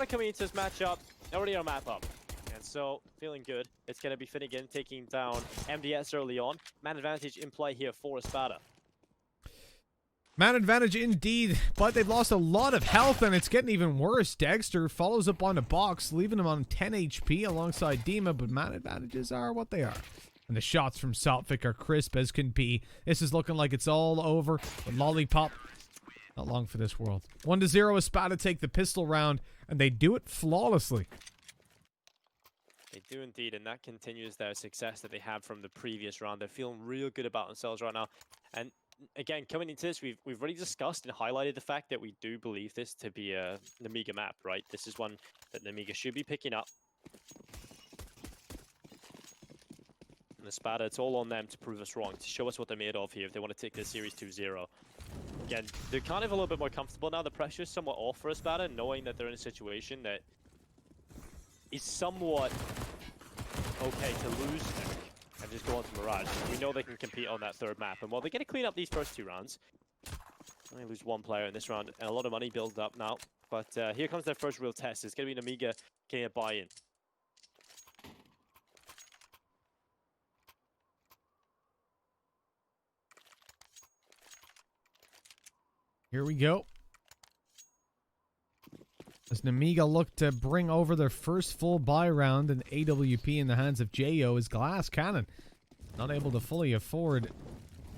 coming into this matchup, already on map up. And so, feeling good. It's going to be Finnegan taking down MDS early on. Man advantage in play here for ESPADA. Man advantage indeed, but they've lost a lot of health and it's getting even worse. Dexter follows up on the box, leaving him on 10 HP alongside Dima, but man advantages are what they are. And the shots from Saltvic are crisp as can be. This is looking like it's all over, but Lollipop, not long for this world. 1-0, ESPADA take the pistol round, and they do it flawlessly. They do indeed, and that continues their success that they had from the previous round. They're feeling real good about themselves right now. And again, coming into this, we've already discussed and highlighted the fact that we do believe this to be a Nemiga map, right? This is one that Nemiga should be picking up. And ESPADA, it's all on them to prove us wrong, to show us what they're made of here if they want to take this series 2-0. Again, they're kind of a little bit more comfortable now. The pressure's somewhat off for ESPADA, knowing that they're in a situation that is somewhat okay to lose and just go on to Mirage. We know they can compete on that third map, and while they're going to clean up these first 2 rounds, they only lose 1 player in this round, and a lot of money built up now. But here comes their first real test. It's going to be Nemiga getting a buy-in. Here we go. As Nemiga look to bring over their first full buy round, and AWP in the hands of Jo is Glass Cannon. Not able to fully afford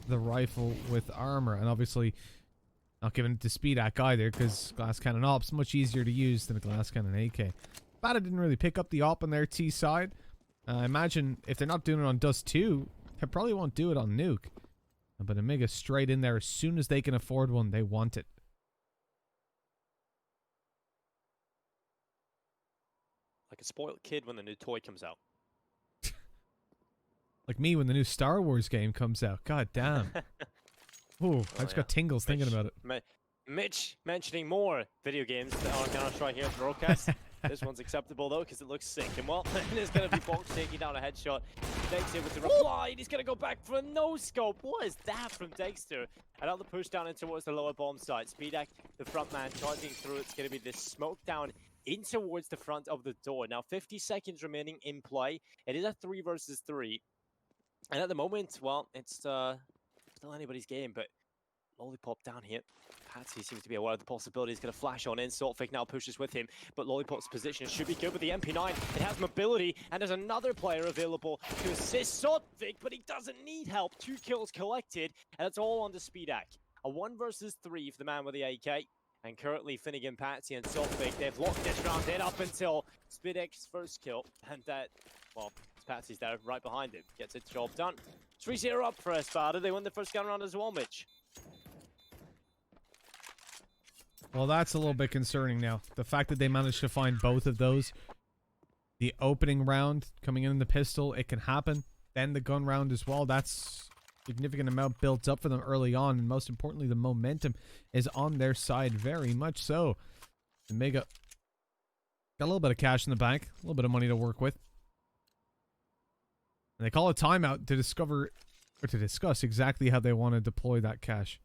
the rifle with armor, and obviously not giving it to Speedak either, because Glass Cannon Op's much easier to use than a Glass Cannon AK. ESPADA didn't really pick up the op on their T side. I imagine if they're not doing it on Dust 2, they probably won't do it on Nuke. But Nemiga straight in there as soon as they can afford one, they want it. Like a spoiled kid when the new toy comes out. Like me when the new Star Wars game comes out. God damn. Ooh, I just got tingles thinking about it. Mitch mentioning more video games that aren't going to try here at the broadcast. This one's acceptable though, because it looks sick. And well, there's going to be Box taking down a headshot. Dexter with the reply, and he's going to go back for a no-scope. What is that from Dexter? Another push down in towards the lower bomb site. Speedak, the front man, charging through. It's going to be this smoke down in towards the front of the door. Now, 50 seconds remaining in play. It is a 3 versus 3. And at the moment, well, it's still anybody's game, but Lollipop down here. Patsy seems to be aware of the possibility. He's going to flash on in. Saltvic now pushes with him, but Lollipop's position should be good with the MP9. It has mobility, and there's another player available to assist Saltvic, but he doesn't need help. 2 kills collected, and it's all on to Speedak. A 1 versus 3 for the man with the AK. And currently, Finnegan, Patsy, and Saltvic, they've locked this round in up until Speedak's first kill. And that, well, Patsy's there right behind him. Gets its job done. 3-0 up for ESPADA. They won the first gun round as well, Mitch. Well, that's a little bit concerning now. The fact that they managed to find both of those. The opening round coming in the pistol, it can happen. Then the gun round as well. That's significant amount built up for them early on. And most importantly, the momentum is on their side very much so. Nemiga got a little bit of cash in the bank. A little bit of money to work with. And they call a timeout to discover, or to discuss exactly how they want to deploy that cash.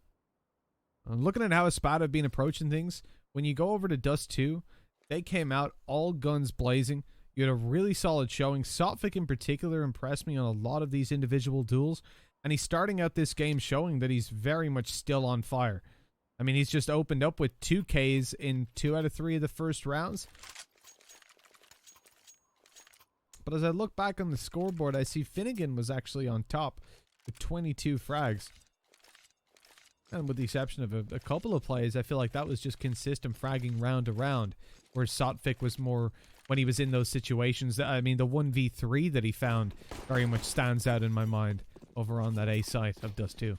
Looking at how ESPADA have been approaching things, when you go over to Dust 2, they came out all guns blazing. You had a really solid showing. Saltvic in particular impressed me on a lot of these individual duels. And he's starting out this game showing that he's very much still on fire. I mean, he's just opened up with 2 Ks in 2 out of 3 of the first rounds. But as I look back on the scoreboard, I see Finnegan was actually on top with 22 frags. And with the exception of a couple of plays, I feel like that was just consistent fragging round to round. Where Saltvic was more when he was in those situations. I mean, the 1v3 that he found very much stands out in my mind over on that A site of Dust 2.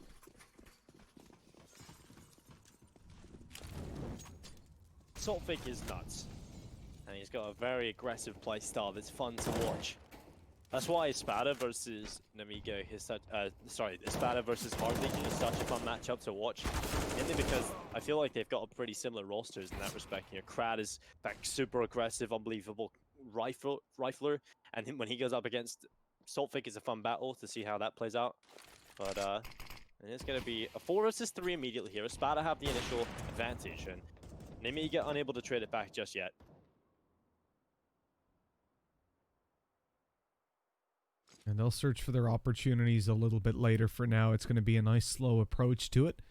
Saltvic is nuts. And he's got a very aggressive play style that's fun to watch. That's why ESPADA versus Nemiga is such, ESPADA versus Hard Legion is such a fun matchup to watch. Mainly because I feel like they've got a pretty similar rosters in that respect. You know, Krad is back super aggressive, unbelievable rifler, and then when he goes up against Saltvic, is a fun battle to see how that plays out. But it's going to be a 4 versus 3 immediately here. ESPADA have the initial advantage, and Nemiga unable to trade it back just yet. And they'll search for their opportunities a little bit later. For now, it's going to be a nice slow approach to it.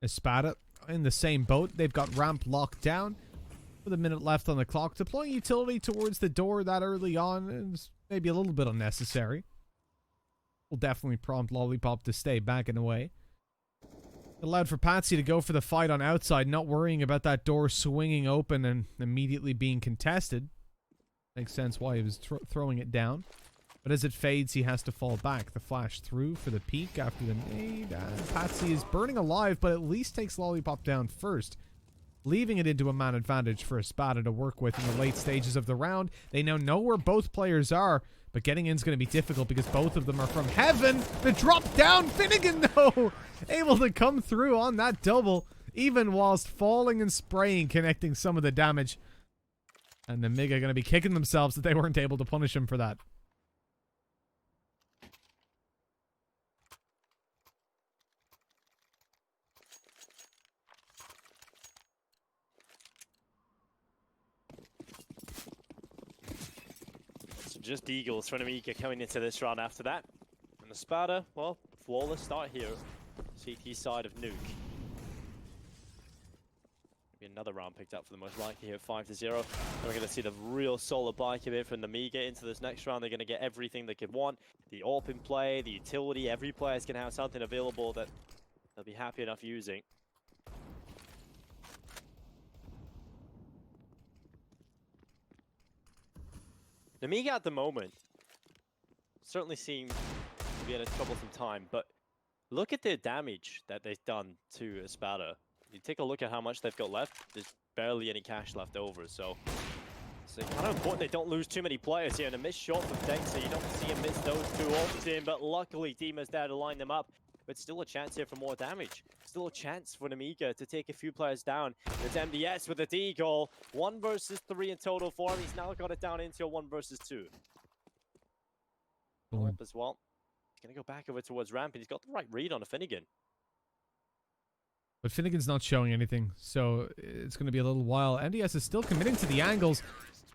ESPADA in the same boat. They've got ramp locked down with a minute left on the clock. Deploying utility towards the door that early on is maybe a little bit unnecessary. Will definitely prompt Lollipop to stay backing away. Allowed for Patsy to go for the fight on outside, not worrying about that door swinging open and immediately being contested. Makes sense why he was throwing it down. But as it fades, he has to fall back. The flash through for the peek after the nade. Patsy is burning alive, but at least takes Lollipop down first, leaving it into a man advantage for ESPADA to work with in the late stages of the round. They now know where both players are, but getting in is going to be difficult because both of them are from heaven. The drop down, Finnegan, though, able to come through on that double, even whilst falling and spraying, connecting some of the damage. And Nemiga going to be kicking themselves that they weren't able to punish him for that. Just Eagles for Nemiga coming into this round after that. And the ESPADA, well, flawless start here. CT side of Nuke. Maybe another round picked up for the most likely here, 5-0. And we're going to see the real solid buy come in from Nemiga into this next round. They're going to get everything they could want. The AWP in play, the utility, every player's going to have something available that they'll be happy enough using. Nemiga at the moment certainly seem to be in a troublesome time, but look at the damage that they've done to ESPADA. You take a look at how much they've got left, there's barely any cash left over, so it's kind of important they don't lose too many players here. And a missed shot from Dexter, you don't see him miss those too often, but luckily Dima's there to line them up. But still a chance here for more damage. Still a chance for Nemiga to take a few players down. It's MDS with a D goal. 1 versus 3 in total for him. He's now got it down into a 1 versus 2. Up as well. He's going to go back over towards ramp, and he's got the right read on a Finnegan. But Finnegan's not showing anything, so it's going to be a little while. MDS is still committing to the angles,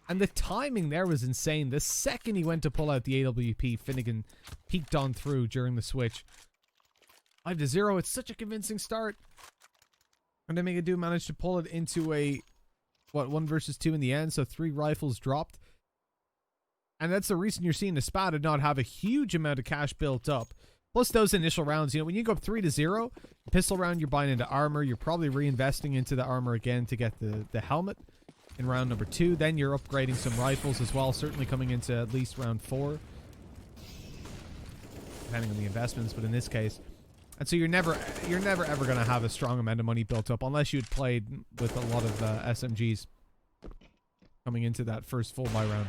and the timing there was insane. The second he went to pull out the AWP, Finnegan peeked on through during the switch. 5-0, it's such a convincing start. And Nemiga do manage to pull it into a, 1 versus 2 in the end, so 3 rifles dropped. And that's the reason you're seeing ESPADA not have a huge amount of cash built up. Plus those initial rounds, when you go up 3-0, pistol round, you're buying into armor. You're probably reinvesting into the armor again to get the helmet in round number 2. Then you're upgrading some rifles as well, certainly coming into at least round 4. Depending on the investments, but in this case. And so you're never ever going to have a strong amount of money built up unless you'd played with a lot of SMGs coming into that first full buy round.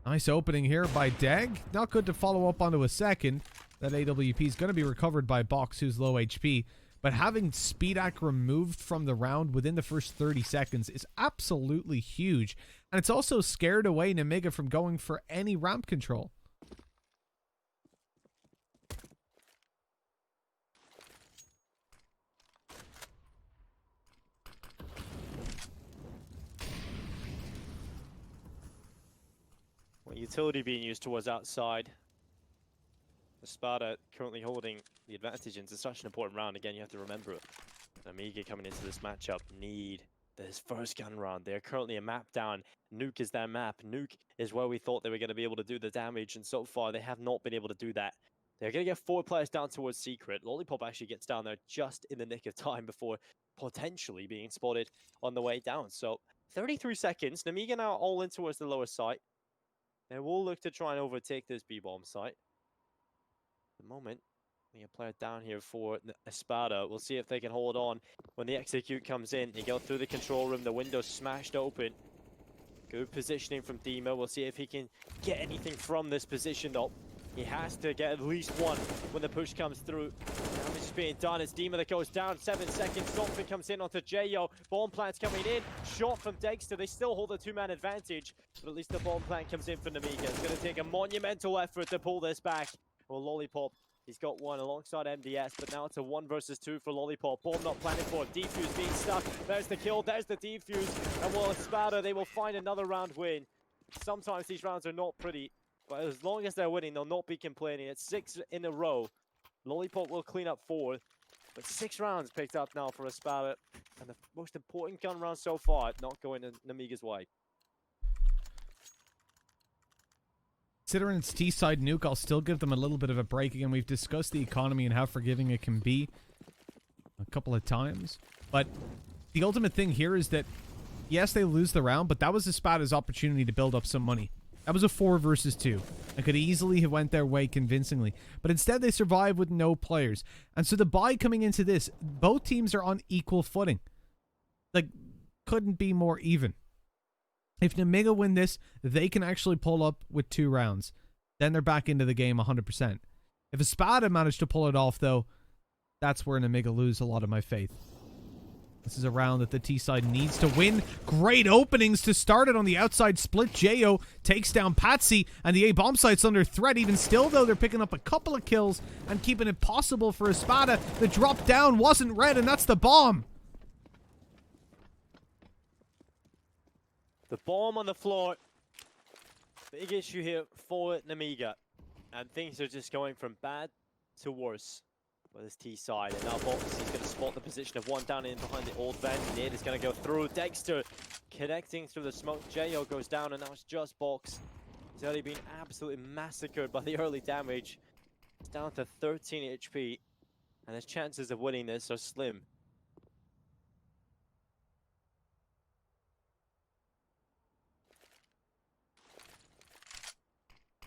Nice opening here by Deg. Not good to follow up onto a second. That AWP is going to be recovered by Box, who's low HP. But having Speedak removed from the round within the first 30 seconds is absolutely huge. And it's also scared away Nemiga from going for any ramp control. Utility being used towards outside. ESPADA currently holding the advantage into such an important round. Again, you have to remember it. Nemiga coming into this matchup need this first gun round. They're currently a map down. Nuke is their map. Nuke is where we thought they were going to be able to do the damage, and so far they have not been able to do that. They're going to get 4 players down towards Secret. Lollipop actually gets down there just in the nick of time before potentially being spotted on the way down. So 33 seconds. Nemiga now all in towards the lower site. They will look to try and overtake this B-bomb site. At the moment, we have a player down here for ESPADA. We'll see if they can hold on. When the execute comes in, they go through the control room. The window's smashed open. Good positioning from Dima. We'll see if he can get anything from this position, though. He has to get at least 1 when the push comes through. Damage is being done. It's Dima that goes down. 7 seconds. Dolphin comes in onto J.O. Bomb plant's coming in. Shot from Dexter. They still hold a 2-man advantage. But at least the bomb plant comes in for Nemiga. It's going to take a monumental effort to pull this back. Well, Lollipop, he's got 1 alongside MDS. But now it's a 1 versus 2 for Lollipop. Bomb not planted for. Defuse being stuck. There's the kill. There's the defuse. And while ESPADA, they will find another round win. Sometimes these rounds are not pretty. But as long as they're winning, they'll not be complaining. It's 6 in a row. Lollipop will clean up 4. But 6 rounds picked up now for ESPADA. And the most important gun round so far, not going in Nemiga's way. Considering it's T-side nuke, I'll still give them a little bit of a break. Again, we've discussed the economy and how forgiving it can be a couple of times. But the ultimate thing here is that, yes, they lose the round, but that was ESPADA's opportunity to build up some money. That was a 4 versus 2. It could easily have went their way convincingly. But instead, they survived with no players. And so the buy coming into this, both teams are on equal footing. Like, couldn't be more even. If Nemiga win this, they can actually pull up with 2 rounds. Then they're back into the game 100%. If ESPADA managed to pull it off, though, that's where Nemiga lose a lot of my faith. This is a round that the T-side needs to win. Great openings to start it on the outside split. Jo takes down Patsy, and the A-bomb site's under threat. Even still, though, they're picking up a couple of kills and keeping it possible for ESPADA. The drop down wasn't red, and that's the bomb. The bomb on the floor. Big issue here for Nemiga. And things are just going from bad to worse for this T side. And now Box is going to spot the position of one down in behind the old vent. Nade is going to go through. Dexter connecting through the smoke. Jo goes down, and now it's just Box. He's already been absolutely massacred by the early damage. It's down to 13 HP. And his chances of winning this are slim.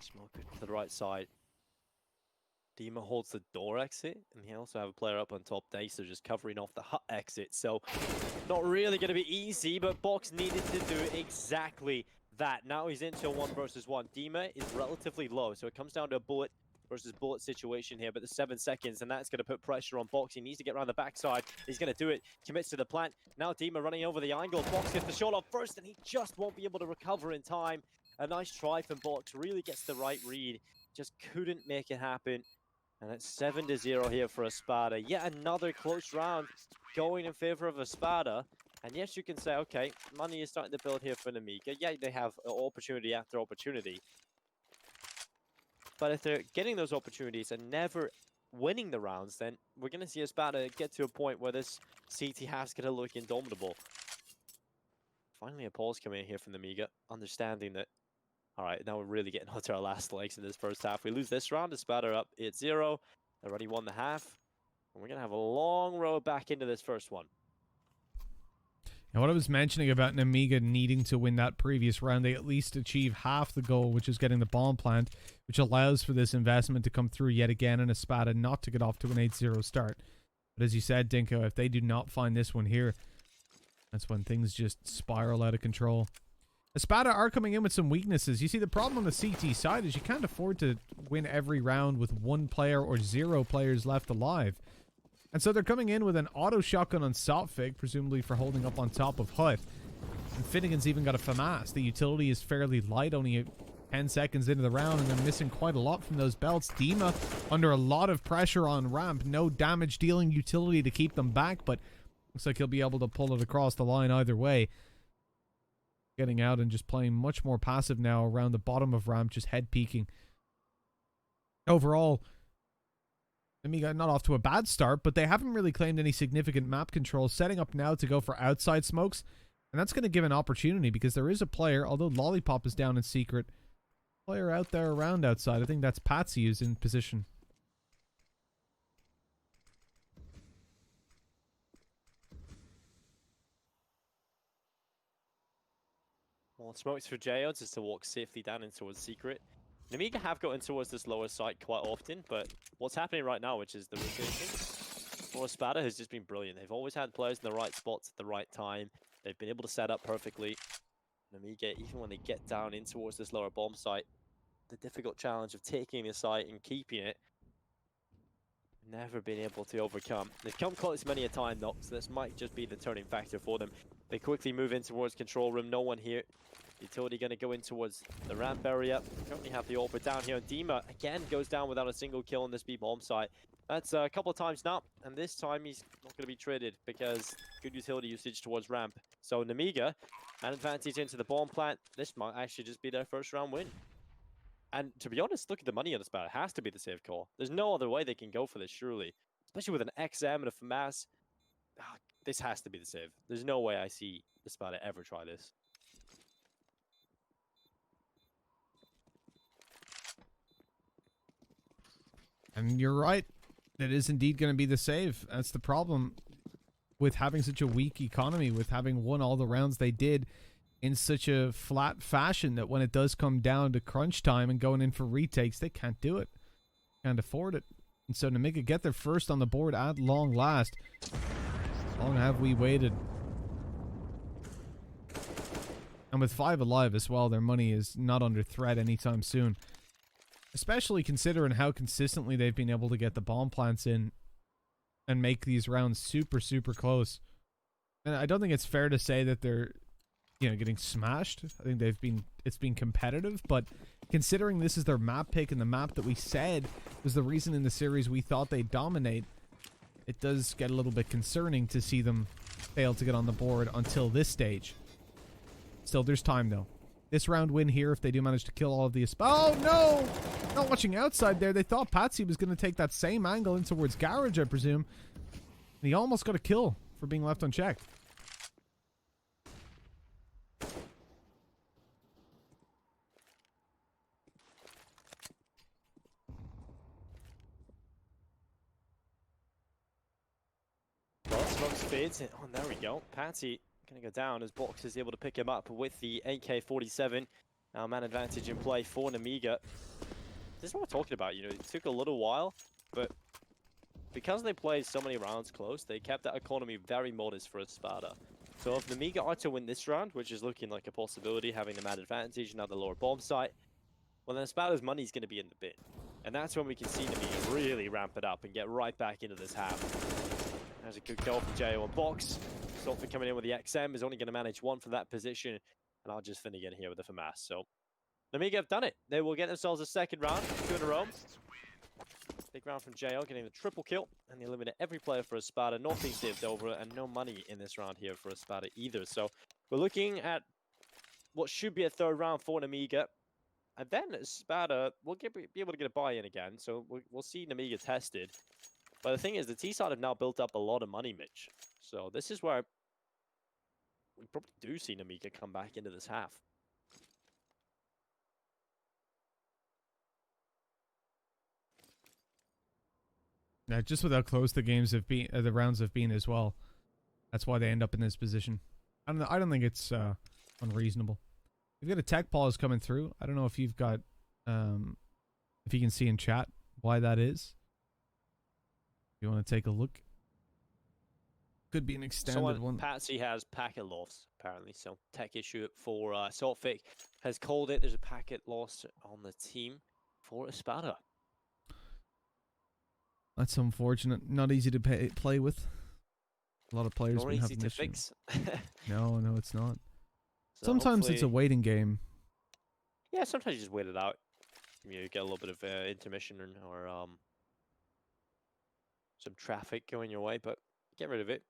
Smoke it to the right side. Dima holds the door exit, and he also have a player up on top. Dexter just covering off the hut exit. So, not really going to be easy, but Box needed to do exactly that. Now he's into a 1 versus 1. Dima is relatively low, so it comes down to a bullet versus bullet situation here, but the 7 seconds, and that's going to put pressure on Box. He needs to get around the backside. He's going to do it. Commits to the plant. Now Dima running over the angle. Box gets the shot off first, and he just won't be able to recover in time. A nice try from Box. Really gets the right read. Just couldn't make it happen. And it's 7-0 here for ESPADA. Yet another close round going in favor of ESPADA. And yes, you can say, okay, money is starting to build here for Nemiga. Yeah, they have opportunity after opportunity. But if they're getting those opportunities and never winning the rounds, then we're going to see ESPADA get to a point where this CT half's going to look indomitable. Finally, a pause coming in here from Nemiga, understanding that, all right, now we're really getting onto our last legs in this first half. We lose this round, ESPADA up 8-0. They already won the half. And we're going to have a long road back into this first one. And what I was mentioning about Nemiga needing to win that previous round, they at least achieve half the goal, which is getting the bomb plant, which allows for this investment to come through yet again and ESPADA not to get off to an 8-0 start. But as you said, Dinko, if they do not find this one here, that's when things just spiral out of control. ESPADA are coming in with some weaknesses. You see, the problem on the CT side is you can't afford to win every round with 1 player or 0 players left alive. And so they're coming in with an auto shotgun on Sotfig, presumably for holding up on top of Hut. And Finnegan's even got a FAMAS. The utility is fairly light, only 10 seconds into the round, and they're missing quite a lot from those belts. Dima under a lot of pressure on ramp. No damage dealing utility to keep them back, but looks like he'll be able to pull it across the line either way. Getting out and just playing much more passive now around the bottom of ramp, just head peeking. Overall, Nemiga not off to a bad start, but they haven't really claimed any significant map control, setting up now to go for outside smokes, and that's going to give an opportunity because there is a player, although Lollipop is down in secret, player out there around outside. I think that's Patsy who's in position. Well, smokes for Jo just to walk safely down in towards secret. Nemiga have gotten towards this lower site quite often, but what's happening right now, which is the rotation for ESPADA, has just been brilliant. They've always had players in the right spots at the right time. They've been able to set up perfectly. Nemiga, even when they get down in towards this lower bomb site, the difficult challenge of taking the site and keeping it, never been able to overcome. They've come close many a time though, so this might just be the turning factor for them. They quickly move in towards control room, no one here. Utility going to go in towards the ramp area. They currently have the AWP down here, and Dima again goes down without a single kill on this B bomb site. That's a couple of times now, and this time he's not going to be traded because good utility usage towards ramp. So Nemiga, an advantage into the bomb plant. This might actually just be their first round win. And to be honest, look at the money on this battle. It has to be the safe call. There's no other way they can go for this, surely. Especially with an XM and a FAMAS. This has to be the save. There's no way I see ESPADA ever try this. And you're right. It is indeed going to be the save. That's the problem with having such a weak economy, with having won all the rounds they did in such a flat fashion that when it does come down to crunch time and going in for retakes, they can't do it. Can't afford it. And so Nemiga get their first on the board at long last. Long have we waited. And with 5 alive as well, their money is not under threat anytime soon. Especially considering how consistently they've been able to get the bomb plants in and make these rounds super, super close. And I don't think it's fair to say that they're, you know, getting smashed. I think it's been competitive, but considering this is their map pick and the map that we said was the reason in the series we thought they'd dominate, it does get a little bit concerning to see them fail to get on the board until this stage. Still, there's time though. This round win here, if they do manage to kill all of the... Oh, no! Not watching outside there. They thought Patsy was going to take that same angle in towards Garage, I presume. And he almost got a kill for being left unchecked. Well, smoke spades. Oh, there we go. Patsy going to go down as Box is able to pick him up with the AK-47. Now man advantage in play for Nemiga. This is what we're talking about. You know, it took a little while, but because they played so many rounds close, they kept that economy very modest for ESPADA. So if Nemiga are to win this round, which is looking like a possibility, having the man advantage, now the lower bomb site, well then ESPADA's money is going to be in the bin. And that's when we can see Nemiga really ramp it up and get right back into this half. There's a good goal from JO on Box. Salford coming in with the XM is only going to manage one for that position. And I'll just finish again here with the FAMAS. So Nemiga have done it. They will get themselves a second round, 2 in a row. Big round from JO, getting the triple kill. And they eliminate every player for ESPADA. Nothing saved over and no money in this round here for ESPADA either. So we're looking at what should be a third round for Nemiga. And then ESPADA will be able to get a buy-in again. So we'll see Nemiga tested. But the thing is, the T side have now built up a lot of money, Mitch. So this is where we probably do see Nemiga come back into this half. Yeah, just with how close the games have been, the rounds have been as well. That's why they end up in this position. I don't think it's unreasonable. We've got a tech pause coming through. I don't know if you've got, if you can see in chat why that is. If you want to take a look. Could be an extended one. Patsy has packet loss, apparently. So tech issue for Saltfic has called it. There's a packet loss on the team for ESPADA. That's unfortunate. Not easy to play with. A lot of players Not easy to fix. No, it's not. So sometimes it's a waiting game. Yeah, sometimes you just wait it out. You get a little bit of intermission or some traffic going your way, but get rid of it.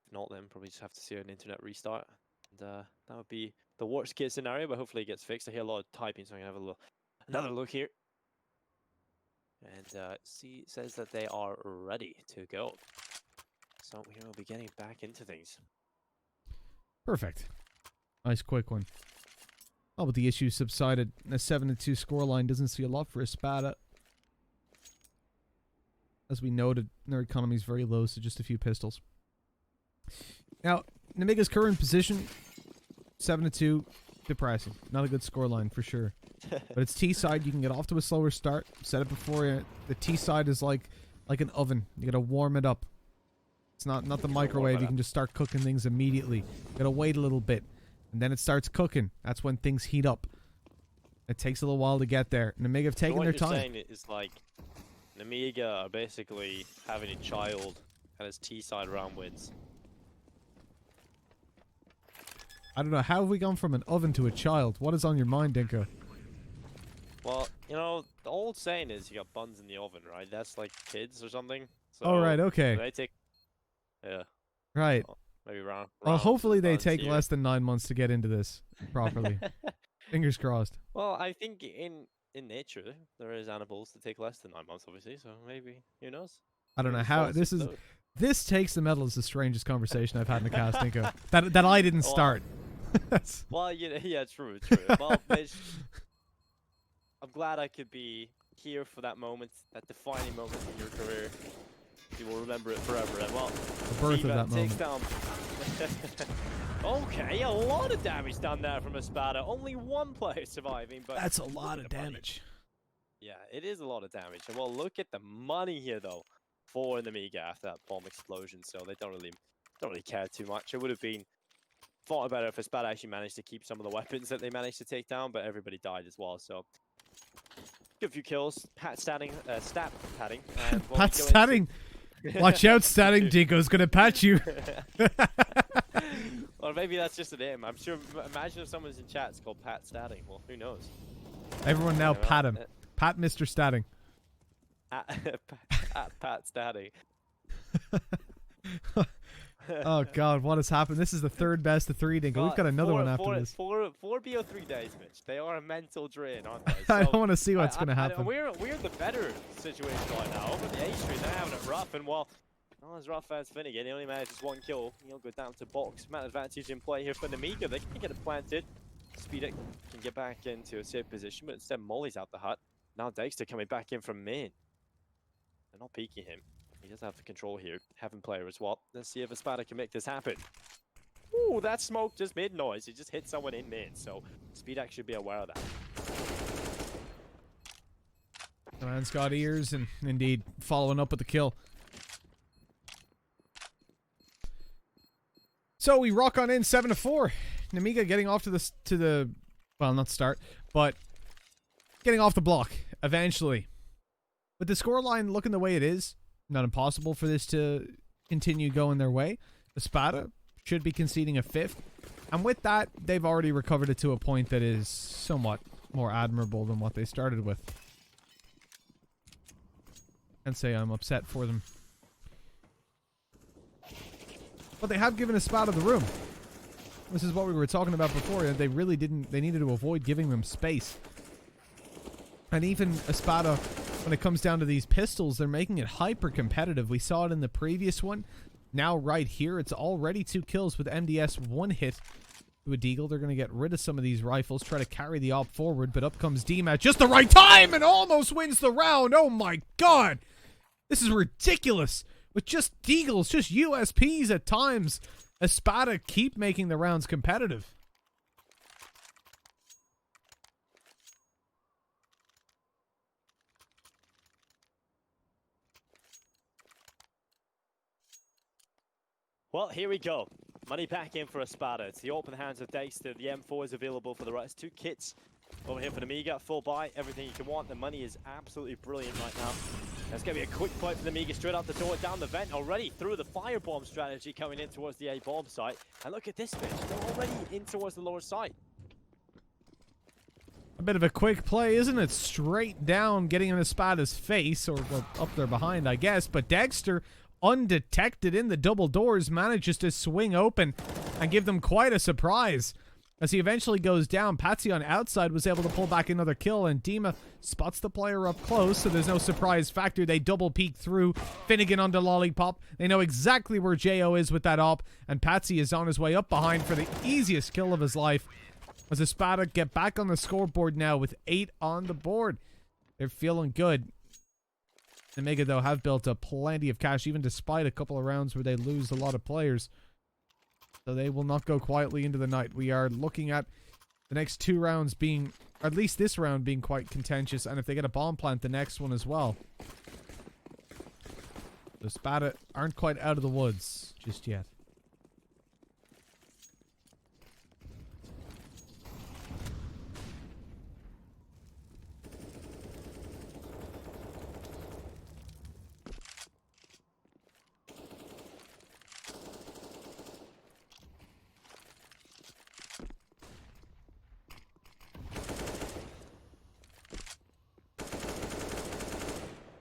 If not, then probably just have to see an internet restart. And that would be the worst case scenario, but hopefully it gets fixed. I hear a lot of typing, so I'm going to have another look here. And C says that they are ready to go. So we will be getting back into things. Perfect. Nice quick one. Oh, but the issue subsided. A 7-2 scoreline doesn't see a lot for ESPADA. As we noted, their economy is very low, so just a few pistols. Now, Nemiga's current position, 7-2, depressing. Not a good scoreline for sure. But it's T side. You can get off to a slower start. Set it before you. The T side is like an oven. You gotta warm it up. It's not the microwave. You can just start cooking things immediately. You gotta wait a little bit, and then it starts cooking. That's when things heat up. It takes a little while to get there. Nemiga have taken their time. What you're saying is like Nemiga are basically having a child, and his T side round wins. I don't know. How have we gone from an oven to a child? What is on your mind, Dinka? Well, you know, the old saying is you got buns in the oven, right? That's like kids or something. So oh, right, okay. They take, yeah. Right. Well, maybe round. Well, hopefully they take here. less than 9 months to get into this properly. Fingers crossed. Well, I think in nature there is animals that take less than 9 months, obviously. So maybe who knows? I don't Maybe know it's how false, this who is. knows? This takes the medal as the strangest conversation I've had in the cast. Nico. That I didn't start. Well, yeah, true. Well, Mitch, I'm glad I could be here for that moment, that defining moment in your career. You will remember it forever. And well, The birth of that takes moment. down. Okay, a lot of damage done there from ESPADA. Only one player surviving, but That's a look lot at of the money. damage. Yeah, it is a lot of damage. And well, look at the money here though for Nemiga after that bomb explosion. So they don't really care too much. It would have been far better if ESPADA actually managed to keep some of the weapons that they managed to take down, but everybody died as well. So good few kills. Stat padding. And well, Pat statting. Watch out, statting. Dingo's gonna pat you. Or maybe that's just a name. I'm sure. Imagine if someone's in chat, it's called Pat Statting. Well, who knows? Everyone now pat him. Pat Mr. Statting. Pat Statting. Oh God, what has happened? This is the third best of 3, Dingo. We've got another one after this. Four BO3 days, Mitch. They are a mental drain, aren't they? I So, don't want to see what's gonna happen. We're the better situation right now. Over the A street, they're having it rough, and well, not as rough as Finnegan. He only manages 1 kill. He'll go down to box. Man advantage in play here for Nemiga. They can get it planted. Speedic can get back into a safe position, but instead Molly's out the hut. Now Dexter coming back in from main. They're not peeking him. He does have the control here. Heaven player as well. Let's see if ESPADA can make this happen. Ooh, that smoke just made noise. It just hit someone in main, so Speedak should be aware of that. The man's got ears, and indeed following up with the kill. So we rock on in 7-4. Nemiga getting off to the well, not start, but getting off the block eventually. With the scoreline looking the way it is, not impossible for this to continue going their way. ESPADA should be conceding a 5th, and with that, they've already recovered it to a point that is somewhat more admirable than what they started with. And say I'm upset for them. But they have given ESPADA the room. This is what we were talking about before. They really didn't. They needed to avoid giving them space. And even ESPADA, when it comes down to these pistols, they're making it hyper competitive. We saw it in the previous one. Now right here, it's already 2 kills with MDS, 1 hit to a deagle. They're going to get rid of some of these rifles, try to carry the op forward, but up comes Deem at just the right time and almost wins the round. Oh my God. This is ridiculous. With just deagles, just USPs at times, ESPADA keep making the rounds competitive. Well, here we go. Money back in for ESPADA. It's the open hands of Dexter. The M4 is available for the rest. 2 kits over here for Nemiga. Full buy, everything you can want. The money is absolutely brilliant right now. That's going to be a quick fight for Nemiga. Straight out the door, down the vent already. Through the firebomb strategy coming in towards the A-bomb site. And look at this bitch. They're already in towards the lower site. A bit of a quick play, isn't it? Straight down, getting in ESPADA's face, or well, up there behind, I guess. But Dexter, undetected in the double doors, manages to swing open and give them quite a surprise. As he eventually goes down, Patsy on outside was able to pull back another kill, and Dima spots the player up close, so there's no surprise factor. They double peek through. Finnegan onto Lollipop. They know exactly where Jo is with that op, and Patsy is on his way up behind for the easiest kill of his life. As ESPADA get back on the scoreboard now with 8 on the board. They're feeling good. Nemiga, though, have built up plenty of cash, even despite a couple of rounds where they lose a lot of players. So they will not go quietly into the night. We are looking at the next 2 rounds being, or at least this round being quite contentious, and if they get a bomb plant, the next one as well. The ESPADA aren't quite out of the woods just yet.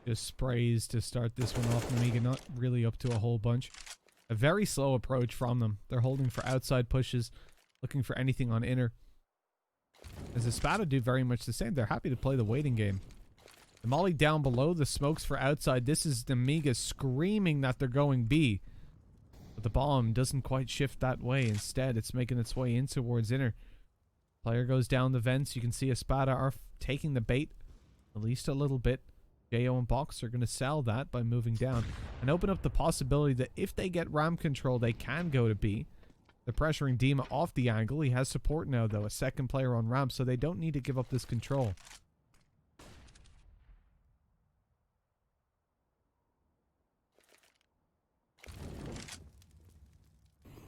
Just sprays to start this one off. Nemiga not really up to a whole bunch. A very slow approach from them. They're holding for outside pushes, looking for anything on inner. As ESPADA do very much the same. They're happy to play the waiting game. The molly down below, the smokes for outside. This is Nemiga screaming that they're going B. But the bomb doesn't quite shift that way. Instead, it's making its way in towards inner. Player goes down the vents. You can see ESPADA are taking the bait. At least a little bit. JO and Box are going to sell that by moving down. And open up the possibility that if they get ramp control, they can go to B. They're pressuring Dima off the angle. He has support now, though. A second player on ramp, so they don't need to give up this control.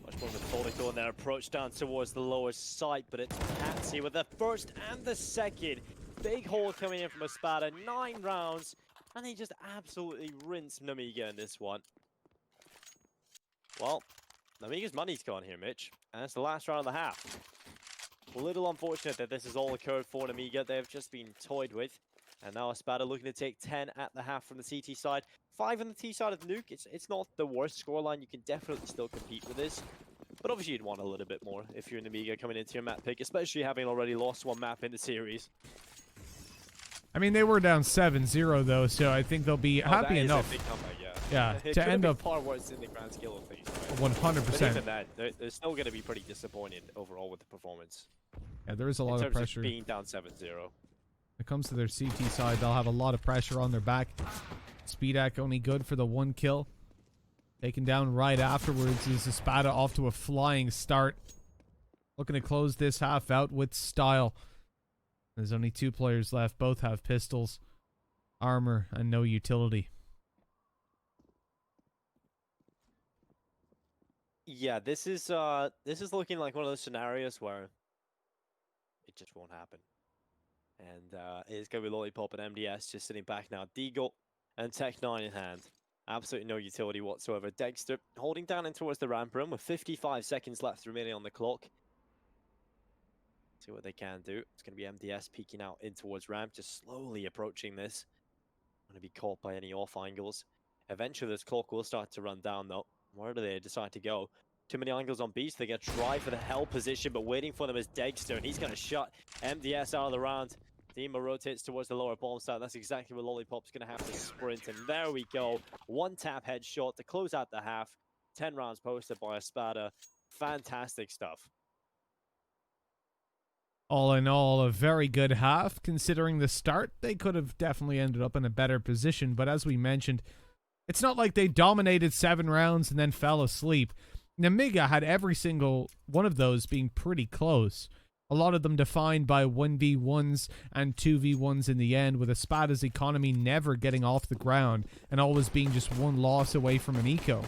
Much more methodical in their approach down towards the lower site, but it's Patsy with the first and the second. Big hole coming in from ESPADA. 9 rounds, and they just absolutely rinse Nemiga in this one. Well, Nemiga's money's gone here, Mitch, and it's the last round of the half. A little unfortunate that this has all occurred for Nemiga. They've just been toyed with, and now ESPADA looking to take 10 at the half from the CT side. 5 on the T side of the nuke. It's not the worst scoreline. You can definitely still compete with this. But obviously you'd want a little bit more if you're Nemiga coming into your map pick, especially having already lost 1 map in the series. I mean, they were down 7-0, though, so I think they'll be happy enough. That is a big comeback, yeah. Yeah, It to could end have up been far worse in the grand scale of things. Right? 100%. But even that, they're still going to be pretty disappointed overall with the performance. Yeah, there is a lot in of terms pressure. being down 7-0. When it comes to their CT side, they'll have a lot of pressure on their back. Speedak only good for the 1 kill. Taken down right afterwards is ESPADA off to a flying start. Looking to close this half out with style. There's only 2 players left. Both have pistols, armor, and no utility. Yeah, this is looking like one of those scenarios where it just won't happen. And it's going to be Lollipop and MDS just sitting back now. Deagle and Tech9 in hand. Absolutely no utility whatsoever. Dexter holding down in towards the ramp room with 55 seconds left remaining on the clock. See what they can do. It's going to be MDS peeking out in towards ramp, just slowly approaching this. Going to be caught by any off angles. Eventually this clock will start to run down though. Where do they decide to go? Too many angles on B, so they're going to try for the hell position, but waiting for them is Dexter, and he's going to shut MDS out of the round. Dima rotates towards the lower bomb site. That's exactly what Lollipop's going to have to sprint, and there we go. 1 tap headshot to close out the half. 10 rounds posted by ESPADA. Fantastic stuff. All in all, a very good half. Considering the start, they could have definitely ended up in a better position, but as we mentioned, it's not like they dominated 7 rounds and then fell asleep. Nemiga had every single one of those being pretty close. A lot of them defined by 1v1s and 2v1s in the end, with ESPADA's economy never getting off the ground and always being just 1 loss away from an eco.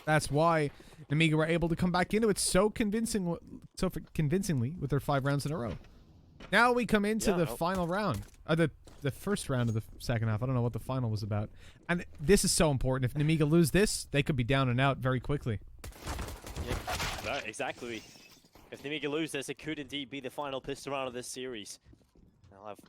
That's why Nemiga were able to come back into it so convincingly with their 5 rounds in a row. Now we come into the final round. The first round of the second half. I don't know what the final was about. And this is so important. If Nemiga lose this, they could be down and out very quickly. Yeah, right, exactly. If Nemiga lose this, it could indeed be the final pistol round of this series.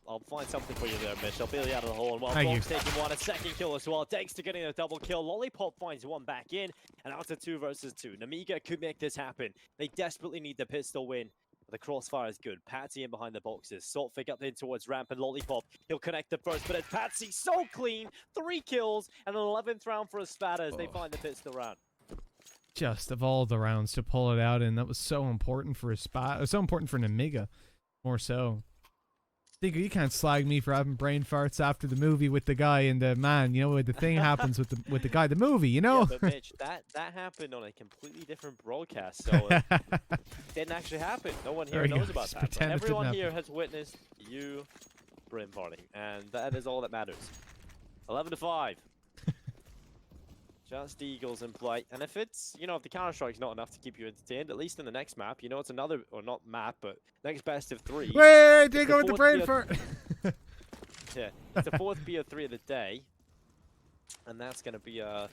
I'll find something for you there, Mitch. I'll bail you out of the hole. And while Bob's taking 1, a second kill as well. Dexter getting a double kill. Lollipop finds 1 back in. And out to 2 versus 2. Nemiga could make this happen. They desperately need the pistol win. The crossfire is good. Patsy in behind the boxes. Saltfig up in towards ramp and Lollipop. He'll connect the first, but it's Patsy so clean. 3 kills and an 11th round for ESPADA as they find the pistol round. Just of all the rounds to pull it out, and that was so important for ESPADA. So important for Nemiga, more so. Digger, you can't slag me for having brain farts after the movie with the guy and the man. You know, the thing happens with the guy, the movie. You know. Yeah, but Mitch, that happened on a completely different broadcast, so it didn't actually happen. No one here knows about that. But everyone here has witnessed you brain farting, and that is all that matters. 11-5. Just Eagles in play. And if it's, if the Counter-Strike's not enough to keep you entertained, at least in the next map, it's another, or not map, but next best of 3. Wait, did go with the brain fart. Yeah, it's the 4th BO3 of the day. And that's going to be a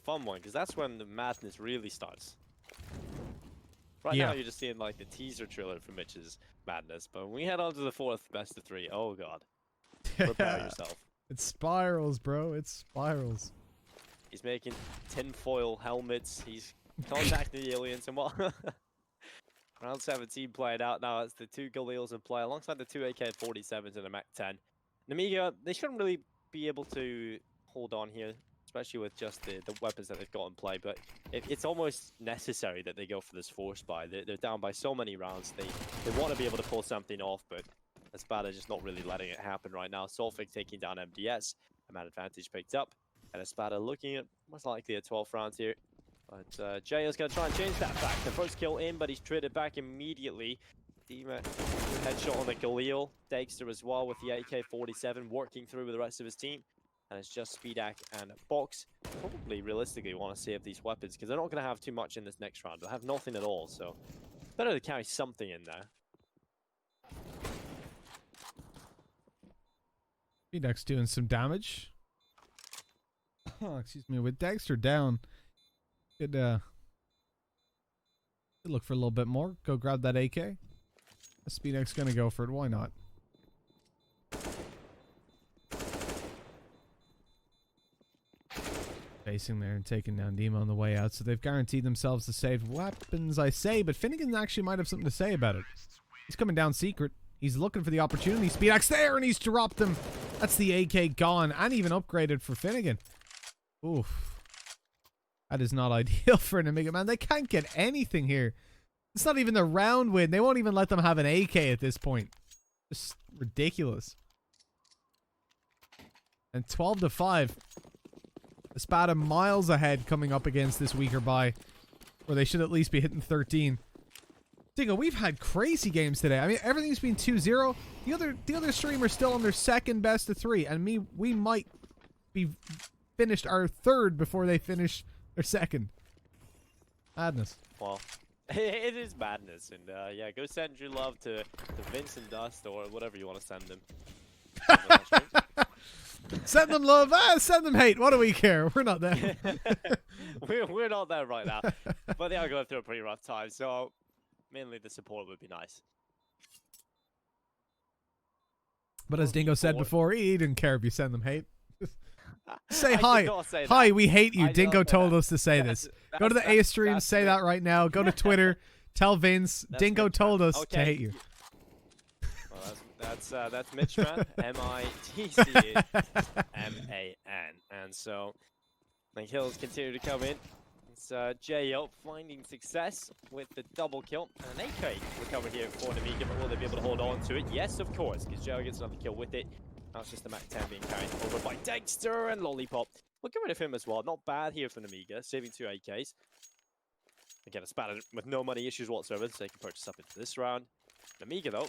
fun one, because that's when the madness really starts. Right now, you're just seeing, like, the teaser trailer for Mitch's madness. But when we head on to the 4th best of 3, oh, God. Prepare yourself. It spirals, bro. It spirals. He's making tinfoil helmets. He's contacting the aliens and what? Round 17 played out now. It's the 2 Galils in play alongside the 2 AK-47s and a Mach-10. Nemiga, they shouldn't really be able to hold on here, especially with just the weapons that they've got in play, but it's almost necessary that they go for this force buy. They're down by so many rounds. They want to be able to pull something off, but ESPADA just not really letting it happen right now. Solfik taking down MDS, a man advantage picked up, and ESPADA looking at most likely a 12th round here. But Jayo's going to try and change that back. The first kill in, but he's traded back immediately. Headshot on the Galil. Dexter as well with the AK-47 working through with the rest of his team. And it's just Speedak and Box. Probably realistically want to save these weapons because they're not going to have too much in this next round. They'll have nothing at all, so better to carry something in there. Speedak's doing some damage. Oh, excuse me. With Dexter down, could look for a little bit more. Go grab that AK. Speedak's gonna go for it. Why not? Facing there and taking down Demo on the way out, so they've guaranteed themselves the saved weapons, I say, but Finnegan actually might have something to say about it. He's coming down secret. He's looking for the opportunity. Speedak's there, and he's dropped him. That's the AK gone, and even upgraded for Finnegan. Oof. That is not ideal for an Nemiga, man. They can't get anything here. It's not even the round win. They won't even let them have an AK at this point. Just ridiculous. And 12-5. ESPADA miles ahead coming up against this weaker buy, where they should at least be hitting 13. Dingo, we've had crazy games today. I mean, everything's been 2-0. The other streamer's still on their second best of 3, and we might be finished our third before they finish their second. Madness. Well, it is madness, and yeah, go send your love to Vince and Dust or whatever you want to send them. Send them love, send them hate. What do we care? We're not there. we're not there right now, but they are going through a pretty rough time. So mainly the support would be nice. But as Dingo said before, he didn't care if you send them hate. Say I hi. did not say that. Hi, we hate you. I Dingo don't- told us to say this. Go to the A stream, say that right now. Go to Twitter, tell Vince. Dingo Mitch, told us okay. to hate you. Well, that's Mitch, man. MITCHMAN. And so the kills continue to come in. It's J.O. finding success with the double kill. And an AK recovered here for Nemiga, but will they be able to hold on to it? Yes, of course, because J.O. gets another kill with it. Now it's just the Mach-10 being carried over by Dexter and Lollipop. We'll get rid of him as well. Not bad here for Nemiga, saving 2 AKs. Again, ESPADA with no money issues whatsoever, so they can purchase up into this round. Nemiga, though,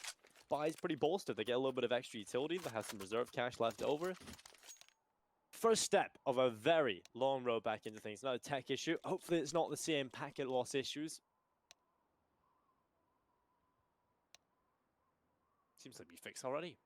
buys pretty bolstered. They get a little bit of extra utility. They have some reserve cash left over. First step of a very long road back into things. Another tech issue. Hopefully it's not the same packet loss issues. Seems to be fixed already.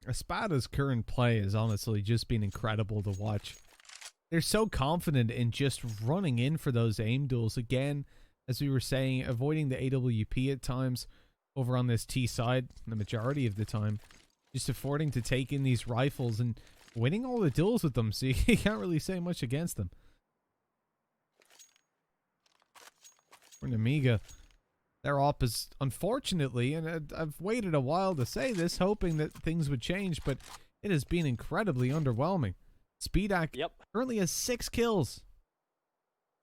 ESPADA's current play has honestly just been incredible to watch. They're so confident in just running in for those aim duels. Again, as we were saying, avoiding the AWP at times over on this T side, the majority of the time. Just affording to take in these rifles and winning all the duels with them, so you can't really say much against them. For Nemiga, their op is, unfortunately, and I've waited a while to say this, hoping that things would change, but it has been incredibly underwhelming. Speedak currently has 6 kills.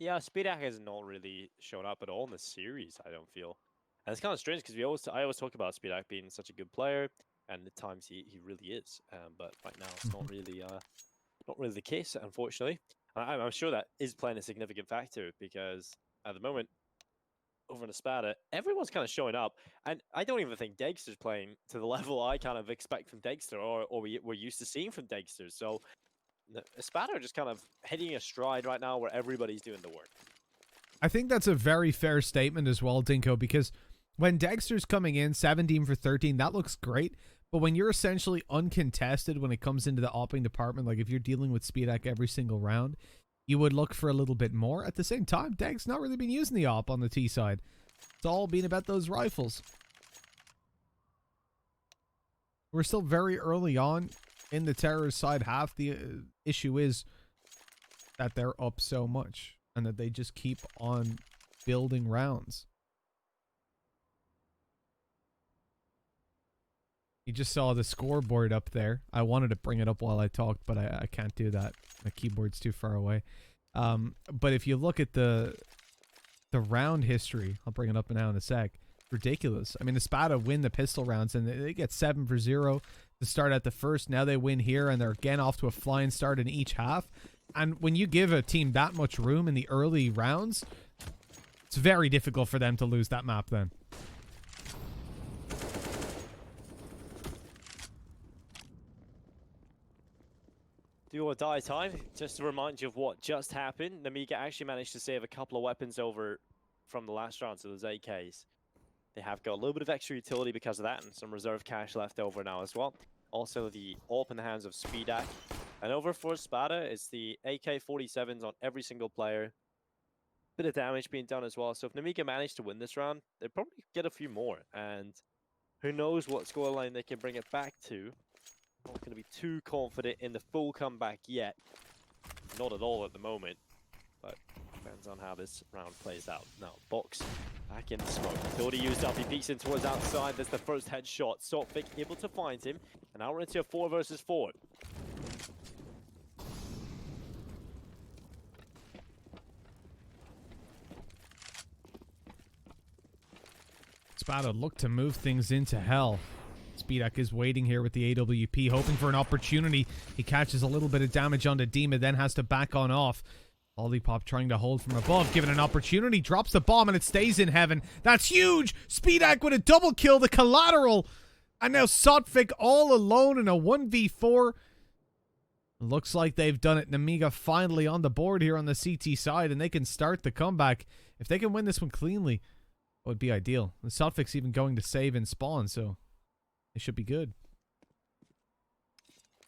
Yeah, Speedak has not really shown up at all in the series, I don't feel. And it's kind of strange because I always talk about Speedak being such a good player, and at times he really is. But right now it's not really the case, unfortunately. I'm sure that is playing a significant factor because at the moment, over in ESPADA, everyone's kind of showing up, and I don't even think Dexter's playing to the level I kind of expect from Dexter, or we're used to seeing from Dexter. So ESPADA are just kind of hitting a stride right now where everybody's doing the work. I think that's a very fair statement as well, Dinko, because when Dexter's coming in 17 for 13, that looks great. But when you're essentially uncontested when it comes into the opping department, like if you're dealing with Speedak every single round, you would look for a little bit more. At the same time, Deg's not really been using the op on the T side. It's all been about those rifles. We're still very early on in the terrorist side half. The issue is that they're up so much and that they just keep on building rounds. You just saw the scoreboard up there. I wanted to bring it up while I talked, but I can't do that. My keyboard's too far away. But if you look at the round history, I'll bring it up now in a sec. Ridiculous. I mean, ESPADA win the pistol rounds, and they get 7-0 to start at the first. Now they win here, and they're again off to a flying start in each half. And when you give a team that much room in the early rounds, it's very difficult for them to lose that map then. Do or die time. Just to remind you of what just happened, Nemiga actually managed to save a couple of weapons over from the last round, so those AKs. They have got a little bit of extra utility because of that, and some reserve cash left over now as well. Also, the AWP in the hands of ESPADA. And over for ESPADA, it's the AK-47s on every single player. Bit of damage being done as well. So if Nemiga managed to win this round, they'd probably get a few more. And who knows what scoreline they can bring it back to. Not going to be too confident in the full comeback yet. Not at all at the moment. But depends on how this round plays out. Now, Box back in the smoke. Utility used up. He peeks in towards outside. There's the first headshot. Sotvic able to find him. And now we're into a 4 versus 4. ESPADA look to move things into hell. Speedak is waiting here with the AWP, hoping for an opportunity. He catches a little bit of damage onto Dima, then has to back on off. Lollipop trying to hold from above, given an opportunity, drops the bomb, and it stays in heaven. That's huge! Speedak with a double kill, the collateral! And now Sotvic all alone in a 1v4. Looks like they've done it. Nemiga finally on the board here on the CT side, and they can start the comeback. If they can win this one cleanly, it would be ideal. The Sotvic's even going to save in spawn, so it should be good.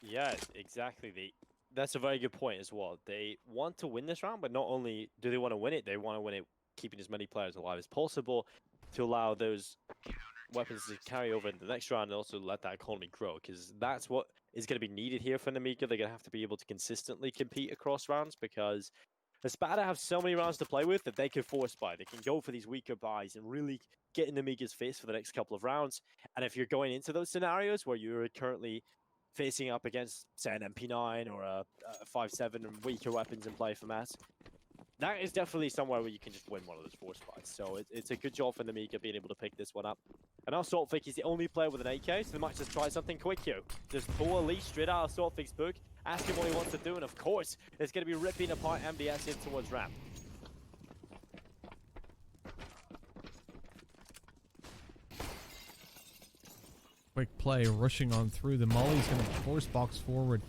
Yeah, exactly. That's a very good point as well. They want to win this round, but not only do they want to win it, they want to win it keeping as many players alive as possible to allow those weapons to carry over into the next round and also let that economy grow, because that's what is going to be needed here for Nemiga. They're going to have to be able to consistently compete across rounds, because ESPADA have so many rounds to play with that they can force buy. They can go for these weaker buys and really get in Nemiga's face for the next couple of rounds. And if you're going into those scenarios where you're currently facing up against, say, an MP9 or a 5.7 and weaker weapons in play for Matt, that is definitely somewhere where you can just win one of those force buys. So it's a good job for Nemiga being able to pick this one up. And now Sotvic is the only player with an AK, so they might just try something quick here. Just pull a leash straight out of Sotvic's book, ask him what he wants to do, and of course, it's going to be ripping apart MBS in towards ramp. Quick play, rushing on through. The Molly's going to force box forward.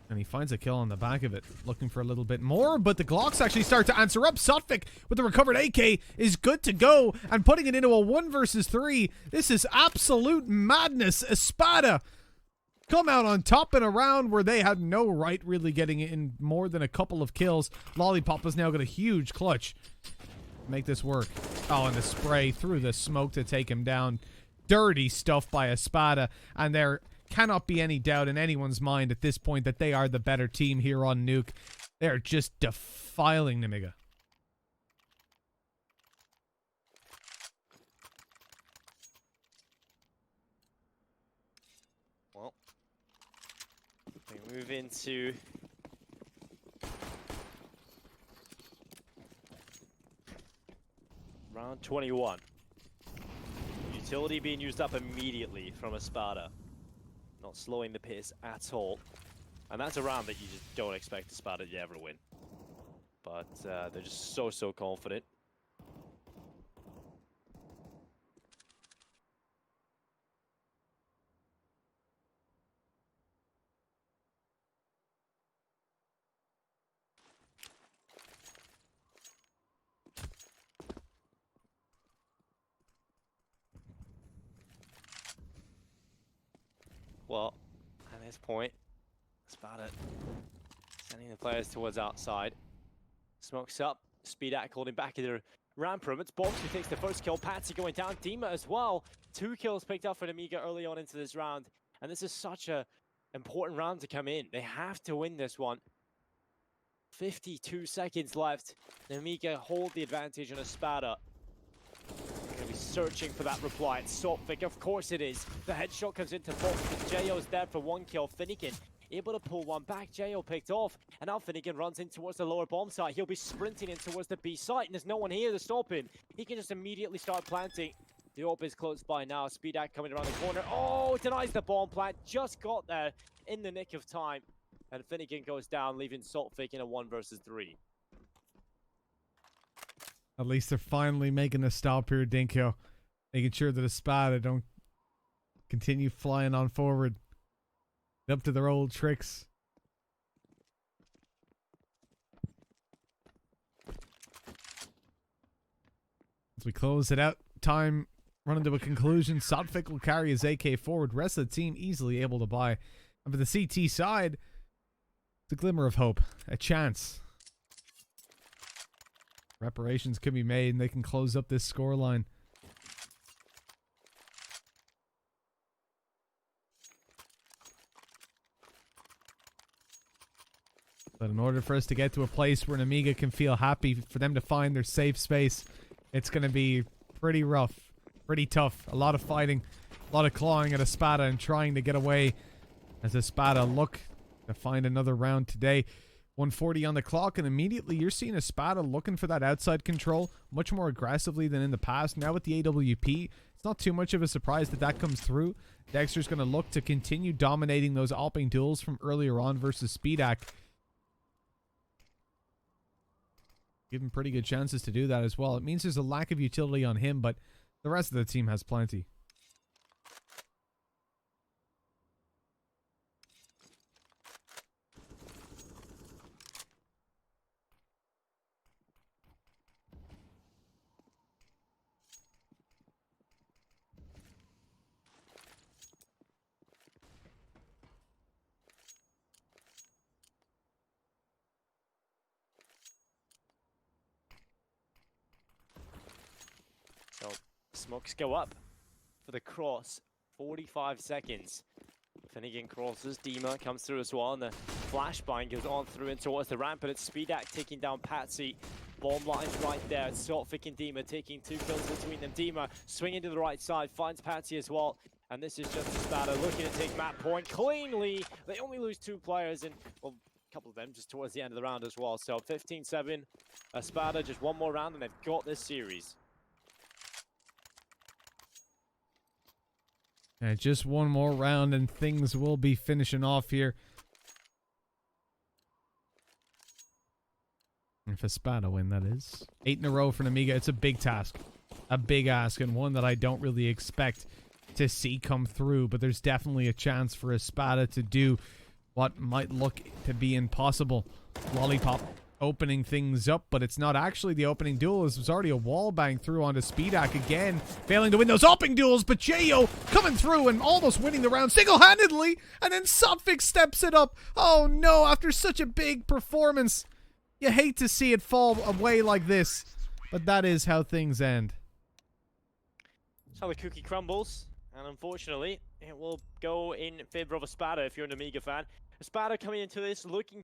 And he finds a kill on the back of it. Looking for a little bit more, but the Glocks actually start to answer up. Sotvic with the recovered AK is good to go. And putting it into a 1 versus 3. This is absolute madness. ESPADA come out on top in a round where they had no right really getting in more than a couple of kills. Lollipop has now got a huge clutch. Make this work. Oh, and the spray through the smoke to take him down. Dirty stuff by ESPADA. And there cannot be any doubt in anyone's mind at this point that they are the better team here on Nuke. They're just defiling Nemiga. Well, we move into round 21. Utility being used up immediately from ESPADA. Not slowing the pace at all. And that's a round that you just don't expect ESPADA to ever win. But they're just so confident. Well, at this point, ESPADA sending the players towards outside. Smokes up, Speedak holding back in the ramp room. It's Box who takes the first kill. Patsy going down. Dima as well. 2 kills picked up for Nemiga early on into this round. And this is such a important round to come in. They have to win this one. 52 seconds left. Nemiga hold the advantage on ESPADA. They're going to be searching for that reply. It's Sophic, of course it is. The headshot comes into Fox, but Jayo's there for one kill. Finnegan able to pull one back. Jayo picked off, and now Finnegan runs in towards the lower bomb site. He'll be sprinting in towards the B site, and there's no one here to stop him. He can just immediately start planting. The AWP is close by now. SpeedAct coming around the corner. Oh, denies the bomb plant. Just got there in the nick of time. And Finnegan goes down, leaving Saltfake in a 1 versus 3. At least they're finally making a stop here, Dinkyo. Making sure that ESPADA don't continue flying on forward. Up to their old tricks. As we close it out, time running to a conclusion. Sotfik will carry his AK forward. Rest of the team easily able to buy. And for the CT side, it's a glimmer of hope. A chance. Reparations can be made and they can close up this scoreline. But in order for us to get to a place where Nemiga can feel happy, for them to find their safe space, it's going to be pretty rough, pretty tough. A lot of fighting, a lot of clawing at ESPADA and trying to get away as ESPADA look to find another round today. 140 on the clock, and immediately you're seeing ESPADA looking for that outside control much more aggressively than in the past. Now with the AWP, it's not too much of a surprise that that comes through. Dexter's going to look to continue dominating those AWPing duels from earlier on versus SpeedAct. Give him pretty good chances to do that as well. It means there's a lack of utility on him, but the rest of the team has plenty. So smokes go up for the cross. 45 seconds. Finnegan crosses. Dima comes through as well, and the flashbang goes on through and towards the ramp, but it's SpeedAct taking down Patsy. Bomb lines right there. It's Sotfik and Dima taking 2 kills between them. Dima swinging to the right side, finds Patsy as well. And this is just ESPADA looking to take map point cleanly. They only lose 2 players, and well, a couple of them just towards the end of the round as well. So 15-7. ESPADA just one more round, and they've got this series. And just one more round and things will be finishing off here. If ESPADA win, that is. 8 in a row for Nemiga. It's a big task. A big ask, and one that I don't really expect to see come through. But there's definitely a chance for ESPADA to do what might look to be impossible. Lollipop opening things up, but it's not actually the opening duel. This was already a wall bang through onto SpeedAct again, failing to win those opening duels, but Jayo coming through and almost winning the round single-handedly, and then Sotfik steps it up. Oh no, after such a big performance, you hate to see it fall away like this, but that is how things end. That's how the cookie crumbles, and unfortunately, it will go in favor of ESPADA if you're an Amiga fan. ESPADA coming into this looking